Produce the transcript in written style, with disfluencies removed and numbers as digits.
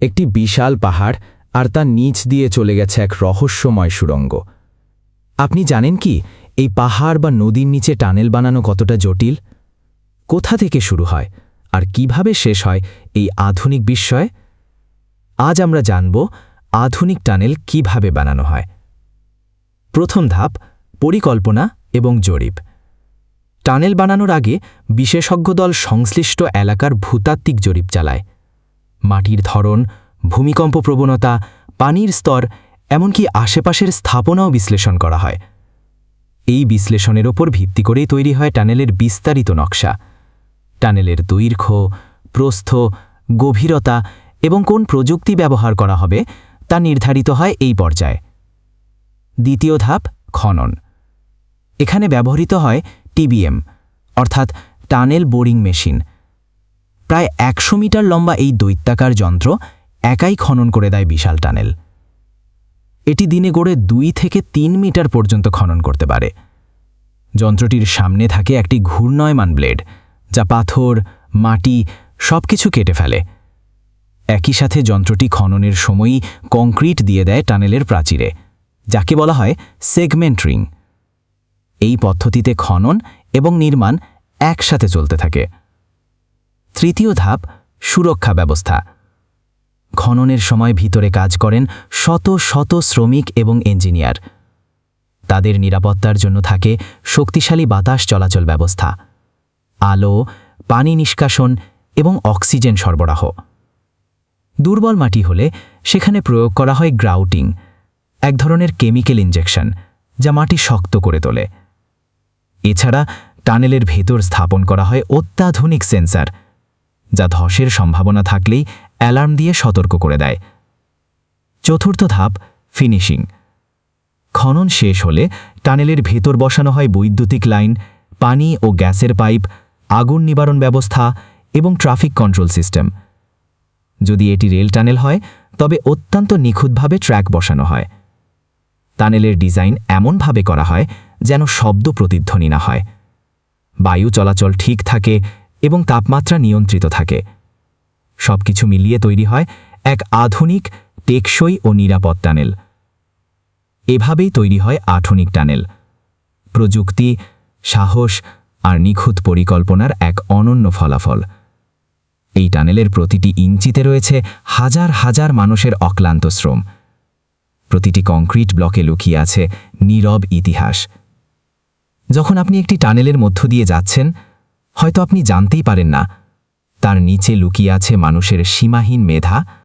একটি বিশাল পাহাড় আর তার নিচ দিয়ে চলে গেছে এক রহস্যময় সুড়ঙ্গ। আপনি জানেন কি এই পাহাড় বা নদীর নিচে টানেল বানানো কতটা জটিল? কোথা থেকে শুরু হয় আর কিভাবে শেষ হয় এই আধুনিক বিস্ময়? আজ আমরা জানব আধুনিক টানেল কিভাবে বানানো হয়। প্রথম ধাপ, পরিকল্পনা এবং জরিপ। টানেল বানানোর আগে বিশেষজ্ঞ দল সংশ্লিষ্ট এলাকার ভূতাত্ত্বিক জরিপ চালায়। মাটির ধরন, ভূমিকম্প প্রবণতা, পানির স্তর, এমনকি আশেপাশের স্থাপনাও বিশ্লেষণ করা হয়। এই বিশ্লেষণের ওপর ভিত্তি করেই তৈরি হয় টানেলের বিস্তারিত নকশা। টানেলের দৈর্ঘ্য, প্রস্থ, গভীরতা এবং কোন প্রযুক্তি ব্যবহার করা হবে তা নির্ধারিত হয় এই পর্যায়ে। দ্বিতীয় ধাপ, খনন। এখানে ব্যবহৃত হয় টিবিএম, অর্থাৎ টানেল বোরিং মেশিন। প্রায় ১০০ মিটার লম্বা এই দৈত্যাকার যন্ত্র একাই খনন করে দেয় বিশাল টানেল। এটি দিনে গড়ে ২ থেকে ৩ মিটার পর্যন্ত খনন করতে পারে। যন্ত্রটির সামনে থাকে একটি ঘূর্ণয়মান ব্লেড, যা পাথর, মাটি সবকিছু কেটে ফেলে। একই সাথে যন্ত্রটি খননের সময়ই কংক্রিট দিয়ে দেয় টানেলের প্রাচীরে, যাকে বলা হয় সেগমেন্টরিং। এই পদ্ধতিতে খনন এবং নির্মাণ একসাথে চলতে থাকে। তৃতীয় ধাপ, সুরক্ষা ব্যবস্থা। খননের সময় ভিতরে কাজ করেন শত শত শ্রমিক এবং ইঞ্জিনিয়ার। তাদের নিরাপত্তার জন্য থাকে শক্তিশালী বাতাস চলাচল ব্যবস্থা, আলো, পানি নিষ্কাশন এবং অক্সিজেন সরবরাহ। দুর্বল মাটি হলে সেখানে প্রয়োগ করা হয় গ্রাউটিং, এক ধরনের কেমিক্যাল ইনজেকশন, যা মাটি শক্ত করে তোলে। এছাড়া টানেলের ভেতর স্থাপন করা হয় অত্যাধুনিক সেন্সর, যা ধসের সম্ভাবনা থাকলেই অ্যালার্ম দিয়ে সতর্ক করে দেয়। চতুর্থ ধাপ, ফিনিশিং। খনন শেষ হলে টানেলের ভেতর বসানো হয় বৈদ্যুতিক লাইন, পানি ও গ্যাসের পাইপ, আগুন নিবারণ ব্যবস্থা এবং ট্রাফিক কন্ট্রোল সিস্টেম। যদি এটি রেল টানেল হয় তবে অত্যন্ত নিখুঁতভাবে ট্র্যাক বসানো হয়। টানেলের ডিজাইন এমনভাবে করা হয় যেন শব্দ প্রতিধ্বনি না হয়, বায়ু চলাচল ঠিক থাকে এবং তাপমাত্রা নিয়ন্ত্রিত থাকে। সবকিছু মিলিয়ে তৈরি হয় এক আধুনিক, টেকসই ও নিরাপদ টানেল। এভাবেই তৈরি হয় আধুনিক টানেল, প্রযুক্তি, সাহস আর নিখুঁত পরিকল্পনার এক অনন্য ফলাফল। এই টানেলের প্রতিটি ইঞ্চিতে রয়েছে হাজার হাজার মানুষের অক্লান্ত শ্রম। প্রতিটি কংক্রিট ব্লকে লুকিয়ে আছে নীরব ইতিহাস। যখন আপনি একটি টানেলের মধ্য দিয়ে যাচ্ছেন, হয়তো আপনি জানতেই পারেন না তার নিচে লুকিয়ে আছে মানুষের সীমাহীন মেধা